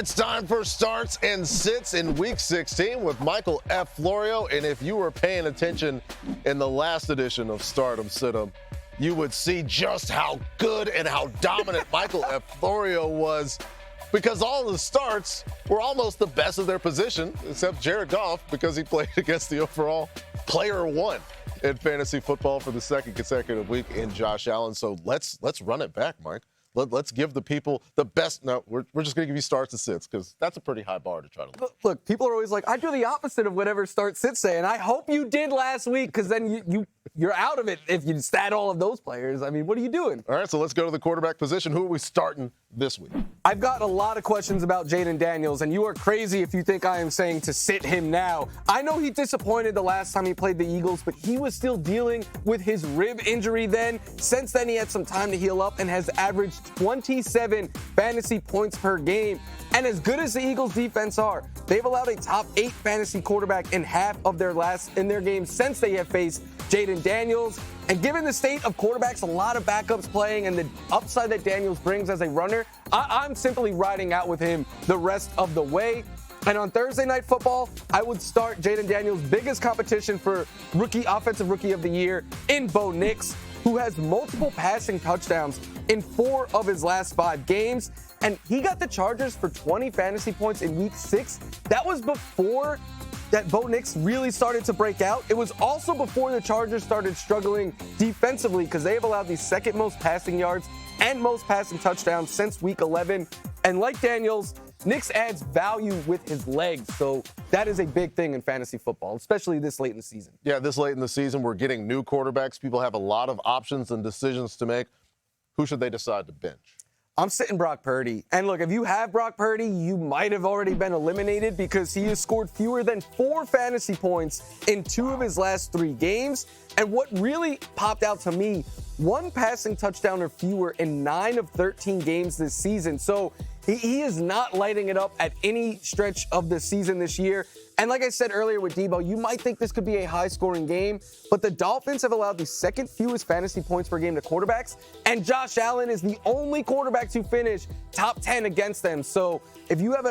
it's time for starts and sits in Week 16 with Michael F. Florio. And if you were paying attention in the last edition of Stardom Sit-em, you would see just how good and how dominant Michael F. Florio was, because all of the starts were almost the best of their position, except Jared Goff, because he played against the overall player one in fantasy football for the second consecutive week in Josh Allen. So let's run it back, Mike. Let's give the people the best. No, we're just going to give you starts and sits, because that's a pretty high bar to try to lift. Look, people are always like, I do the opposite of whatever start sits say, and I hope you did last week, because then you're out of it if you stat all of those players. I mean, what are you doing? All right, so let's go to the quarterback position. Who are we starting this week? I've got a lot of questions about Jayden Daniels, and you are crazy if you think I am saying to sit him now. I know he disappointed the last time he played the Eagles, but he was still dealing with his rib injury then. Since then, he had some time to heal up and has averaged 27 fantasy points per game. And as good as the Eagles defense are, they've allowed a top 8 fantasy quarterback in half of their games since they have faced Jayden Daniels. And given the state of quarterbacks, a lot of backups playing, and the upside that Daniels brings as a runner, I'm simply riding out with him the rest of the way. And on Thursday Night Football, I would start Jayden Daniels' biggest competition for Offensive Rookie of the Year in Bo Nix, who has multiple passing touchdowns in 4 of his last 5 games. And he got the Chargers for 20 fantasy points in Week 6. That was before that Bo Nix really started to break out. It was also before the Chargers started struggling defensively, because they have allowed the second most passing yards and most passing touchdowns since Week 11. And like Daniels, Nix adds value with his legs. So that is a big thing in fantasy football, especially this late in the season. Yeah, this late in the season, we're getting new quarterbacks. People have a lot of options and decisions to make. Who should they decide to bench? I'm sitting Brock Purdy. And look, if you have Brock Purdy, you might have already been eliminated, because he has scored fewer than 4 fantasy points in 2 of his last 3 games. And what really popped out to me, 1 passing touchdown or fewer in 9 of 13 games this season. So he is not lighting it up at any stretch of the season this year. And like I said earlier with Debo, you might think this could be a high-scoring game, but the Dolphins have allowed the second fewest fantasy points per game to quarterbacks, and Josh Allen is the only quarterback to finish top 10 against them. So if you have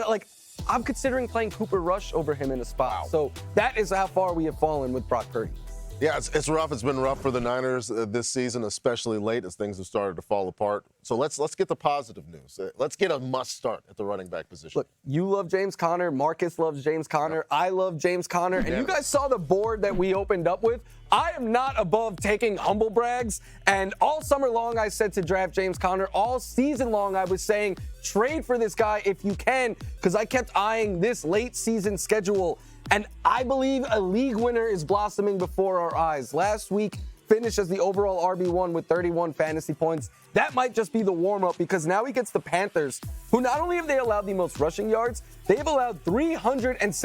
I'm considering playing Cooper Rush over him in a spot. Wow. So that is how far we have fallen with Brock Purdy. Yeah, it's rough. It's been rough for the Niners this season, especially late as things have started to fall apart. So let's get the positive news. Let's get a must start at the running back position. Look, you love James Conner. Marcus loves James Conner. Yep. I love James Conner. And you guys saw the board that we opened up with. I am not above taking humble brags. And all summer long, I said to draft James Conner. All season long, I was saying trade for this guy if you can, because I kept eyeing this late season schedule. And I believe a league winner is blossoming before our eyes. Last week, finished as the overall RB1 with 31 fantasy points. That might just be the warm-up, because now he gets the Panthers, who not only have they allowed the most rushing yards, they've allowed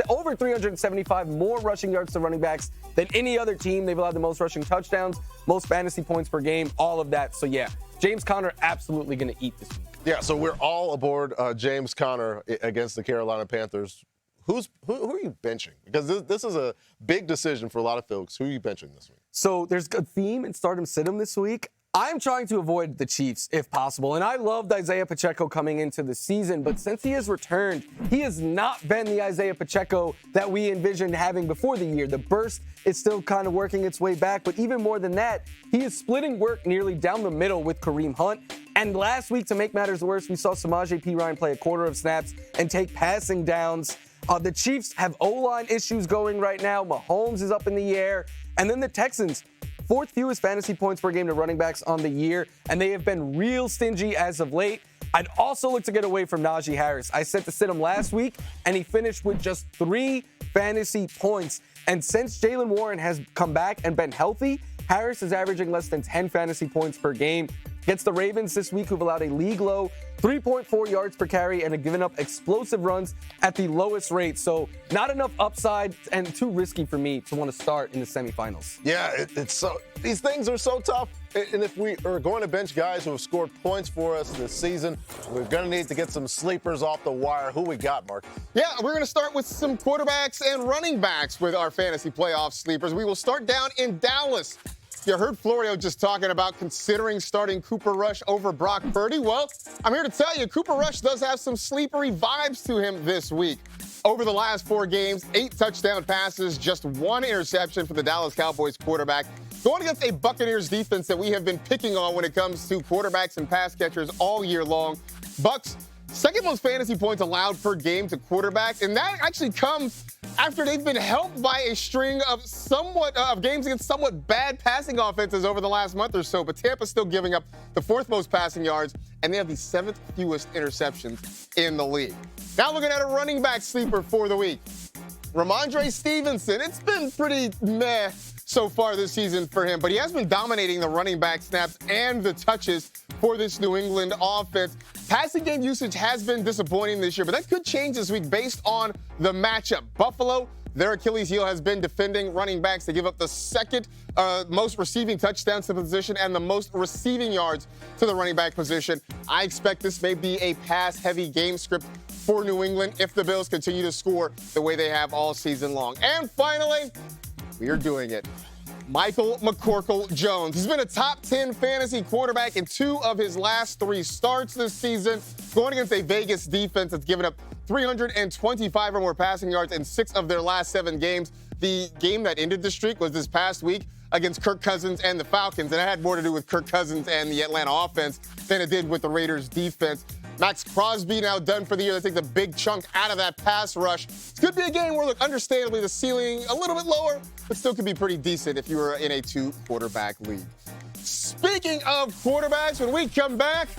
over 375 more rushing yards to running backs than any other team. They've allowed the most rushing touchdowns, most fantasy points per game, all of that. So yeah, James Conner absolutely going to eat this week. Yeah, so we're all aboard James Conner against the Carolina Panthers. Who are you benching? Because this is a big decision for a lot of folks. Who are you benching this week? So there's a theme in Stardom Sit-em this week. I'm trying to avoid the Chiefs if possible. And I loved Isaiah Pacheco coming into the season, but since he has returned, he has not been the Isaiah Pacheco that we envisioned having before the year. The burst is still kind of working its way back, but even more than that, he is splitting work nearly down the middle with Kareem Hunt. And last week, to make matters worse, we saw Samaje Perine play a quarter of snaps and take passing downs. The Chiefs have O-line issues going right now. Mahomes is up in the air. And then the Texans, 4th fewest fantasy points per game to running backs on the year, and they have been real stingy as of late. I'd also look to get away from Najee Harris. I said to sit him last week, and he finished with just 3 fantasy points. And since Jaylen Warren has come back and been healthy, Harris is averaging less than 10 fantasy points per game. Against the Ravens this week, who've allowed a league-low 3.4 yards per carry and have given up explosive runs at the lowest rate. So not enough upside and too risky for me to want to start in the semifinals. Yeah, it's so these things are so tough. And if we are going to bench guys who have scored points for us this season, we're going to need to get some sleepers off the wire. Who we got, Mark? Yeah, we're going to start with some quarterbacks and running backs with our fantasy playoff sleepers. We will start down in Dallas. You heard Florio just talking about considering starting Cooper Rush over Brock Purdy. Well, I'm here to tell you, Cooper Rush does have some sleepery vibes to him this week. Over the last 4 games, 8 touchdown passes, just 1 interception for the Dallas Cowboys quarterback. Going against a Buccaneers defense that we have been picking on when it comes to quarterbacks and pass catchers all year long. Bucs, second most fantasy points allowed per game to quarterbacks, and that actually comes after they've been helped by a string of games against somewhat bad passing offenses over the last month or so. But Tampa's still giving up the 4th most passing yards, and they have the 7th fewest interceptions in the league. Now looking at a running back sleeper for the week. Ramondre Stevenson. It's been pretty meh so far this season for him, but he has been dominating the running back snaps and the touches for this New England offense. Passing game usage has been disappointing this year, but that could change this week based on the matchup. Buffalo, their Achilles heel has been defending running backs. They give up the 2nd most receiving touchdowns to the position and the most receiving yards to the running back position. I expect this may be a pass-heavy game script for New England if the Bills continue to score the way they have all season long. And finally, we are doing it. Michael McCorkle-Jones. He's been a top 10 fantasy quarterback in 2 of his last 3 starts this season, going against a Vegas defense that's given up 325 or more passing yards in 6 of their last 7 games. The game that ended the streak was this past week against Kirk Cousins and the Falcons, and it had more to do with Kirk Cousins and the Atlanta offense than it did with the Raiders defense. Max Crosby now done for the year. That takes a big chunk out of that pass rush. This could be a game where, look, understandably, the ceiling a little bit lower, but still could be pretty decent if you were in a 2-quarterback league. Speaking of quarterbacks, when we come back,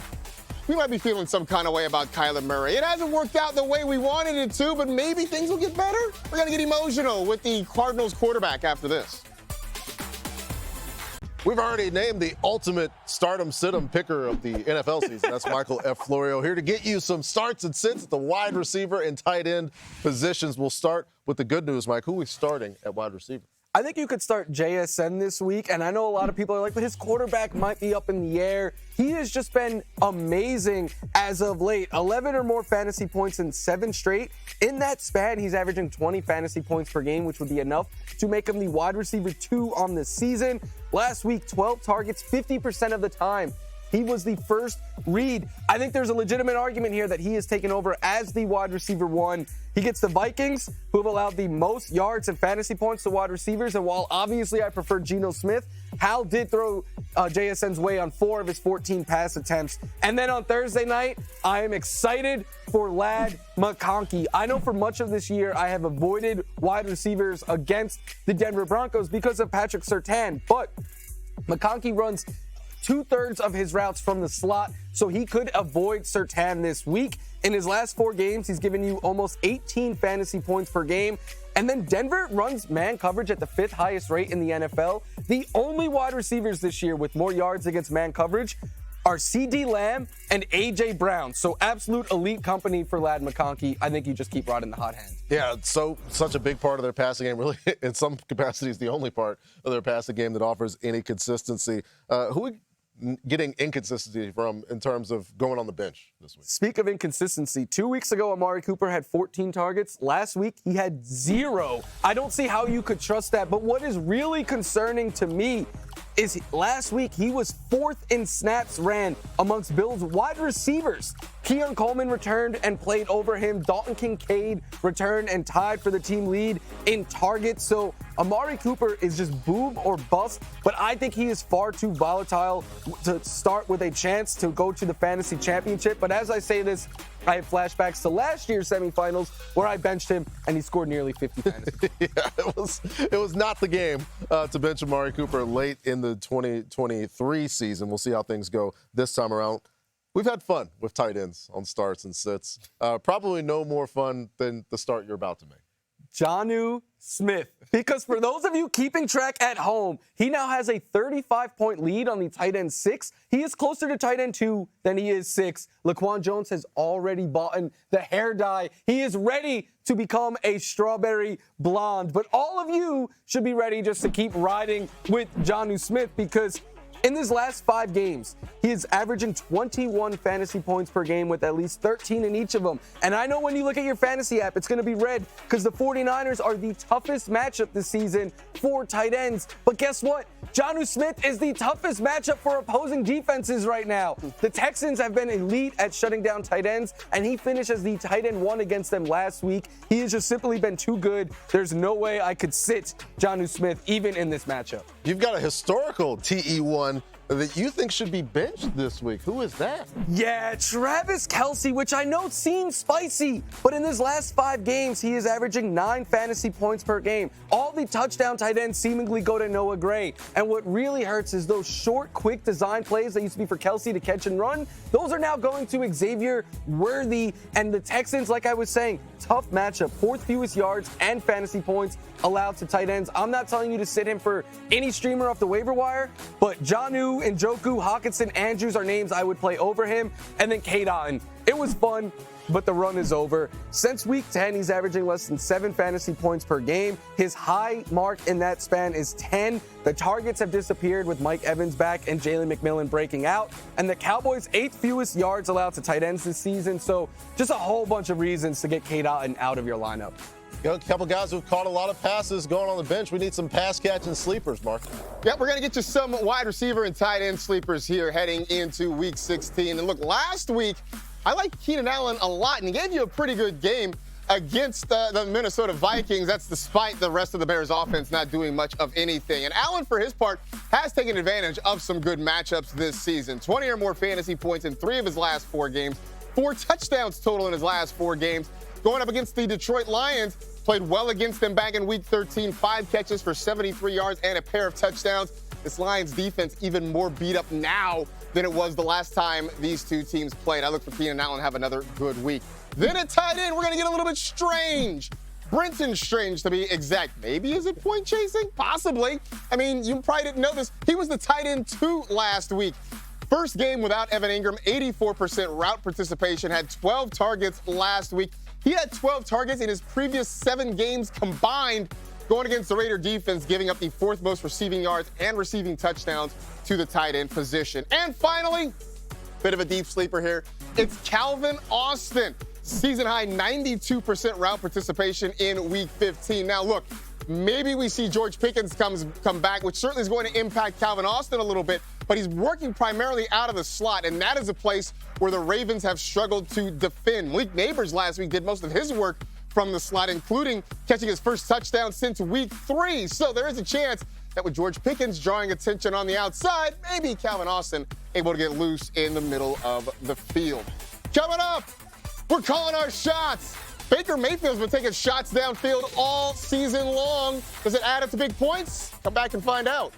we might be feeling some kind of way about Kyler Murray. It hasn't worked out the way we wanted it to, but maybe things will get better. We're going to get emotional with the Cardinals quarterback after this. We've already named the ultimate stardom sit-em picker of the NFL season. That's Michael F. Florio here to get you some starts and sits at the wide receiver and tight end positions. We'll start with the good news, Mike. Who are we starting at wide receiver? I think you could start JSN this week, and I know a lot of people are like, but his quarterback might be up in the air. He has just been amazing as of late. 11 or more fantasy points in 7 straight. In that span, he's averaging 20 fantasy points per game, which would be enough to make him the wide receiver 2 on the season. Last week, 12 targets, 50% of the time. He was the first read. I think there's a legitimate argument here that he has taken over as the wide receiver 1. He gets the Vikings, who have allowed the most yards and fantasy points to wide receivers. And while obviously I prefer Geno Smith, Hal did throw JSN's way on 4 of his 14 pass attempts. And then on Thursday night, I am excited for Ladd McConkey. I know for much of this year, I have avoided wide receivers against the Denver Broncos because of Patrick Surtain. But McConkey runs 2/3 of his routes from the slot, so he could avoid Surtain this week. In his last 4 games, he's given you almost 18 fantasy points per game. And then Denver runs man coverage at the 5th highest rate in the NFL. The only wide receivers this year with more yards against man coverage are CeeDee Lamb and A.J. Brown. So absolute elite company for Ladd McConkey. I think you just keep riding the hot hand. Yeah, such a big part of their passing game. Really, in some capacities, the only part of their passing game that offers any consistency. Who getting inconsistency from in terms of going on the bench this week? Speak of inconsistency, 2 weeks ago, Amari Cooper had 14 targets. Last week, he had 0. I don't see how you could trust that. But what is really concerning to me is last week he was 4th in snaps ran amongst Bills wide receivers. Keon Coleman returned and played over him. Dalton Kincaid returned and tied for the team lead in targets. So Amari Cooper is just boom or bust, but I think he is far too volatile to start with a chance to go to the fantasy championship. But as I say this, I have flashbacks to last year's semifinals where I benched him and he scored nearly 50 fantasy. Yeah, it was not the game to bench Amari Cooper late in the 2023 season. We'll see how things go this time around. We've had fun with tight ends on starts and sits. Probably no more fun than the start you're about to make. Jonnu Smith. Because for those of you keeping track at home, he now has a 35-point lead on the tight end 6. He is closer to tight end 2 than he is 6. Laquan Jones has already bought the hair dye. He is ready to become a strawberry blonde. But all of you should be ready just to keep riding with Jonnu Smith because In his last 5 games, he is averaging 21 fantasy points per game with at least 13 in each of them. And I know when you look at your fantasy app, it's going to be red because the 49ers are the toughest matchup this season for tight ends. But guess what? Jonnu Smith is the toughest matchup for opposing defenses right now. The Texans have been elite at shutting down tight ends, and he finished as the tight end 1 against them last week. He has just simply been too good. There's no way I could sit Jonnu Smith even in this matchup. You've got a historical TE1 that you think should be benched this week. Who is that? Yeah, Travis Kelce, which I know seems spicy, but in his last 5 games, he is averaging 9 fantasy points per game. All the touchdown tight ends seemingly go to Noah Gray. And what really hurts is those short, quick design plays that used to be for Kelce to catch and run. Those are now going to Xavier Worthy and the Texans, like I was saying, tough matchup. 4th fewest yards and fantasy points allowed to tight ends. I'm not telling you to sit him for any streamer off the waiver wire, but Jonnu, Njoku, Hawkinson, Andrews are names I would play over him. And then Cade Otton. It was fun, but the run is over. Since week 10, he's averaging less than 7 fantasy points per game. His high mark in that span is 10. The targets have disappeared with Mike Evans back and Jalen McMillan breaking out. And the Cowboys' 8th fewest yards allowed to tight ends this season. So just a whole bunch of reasons to get Cade Otton out of your lineup. A couple guys who've caught a lot of passes going on the bench. We need some pass catching sleepers, Mark. Yep, we're going to get you some wide receiver and tight end sleepers here heading into week 16. And look, last week, I liked Keenan Allen a lot, and he gave you a pretty good game against the Minnesota Vikings. That's despite the rest of the Bears offense not doing much of anything. And Allen, for his part, has taken advantage of some good matchups this season. 20 or more fantasy points in 3 of his last 4 games. 4 touchdowns total in his last 4 games. Going up against the Detroit Lions, played well against them back in week 13. 5 catches for 73 yards and a pair of touchdowns. This Lions defense even more beat up now than it was the last time these two teams played. I look for Keenan Allen to have another good week. Then at tight end, we're going to get a little bit strange. Brenton Strange, to be exact. Maybe is it point chasing? Possibly. I mean, you probably didn't know this. He was the tight end 2 last week. First game without Evan Ingram, 84% route participation, had 12 targets last week. He had 12 targets in his previous 7 games combined, going against the Raider defense, giving up the 4th most receiving yards and receiving touchdowns to the tight end position. And finally, bit of a deep sleeper here. It's Calvin Austin. Season high 92% route participation in week 15. Now look, maybe we see George Pickens come back, which certainly is going to impact Calvin Austin a little bit, but he's working primarily out of the slot, and that is a place where the Ravens have struggled to defend. Malik Neighbors last week did most of his work from the slot, including catching his first touchdown since week 3. So there is a chance that with George Pickens drawing attention on the outside, maybe Calvin Austin able to get loose in the middle of the field. Coming up, we're calling our shots. Baker Mayfield's been taking shots downfield all season long. Does it add up to big points? Come back and find out.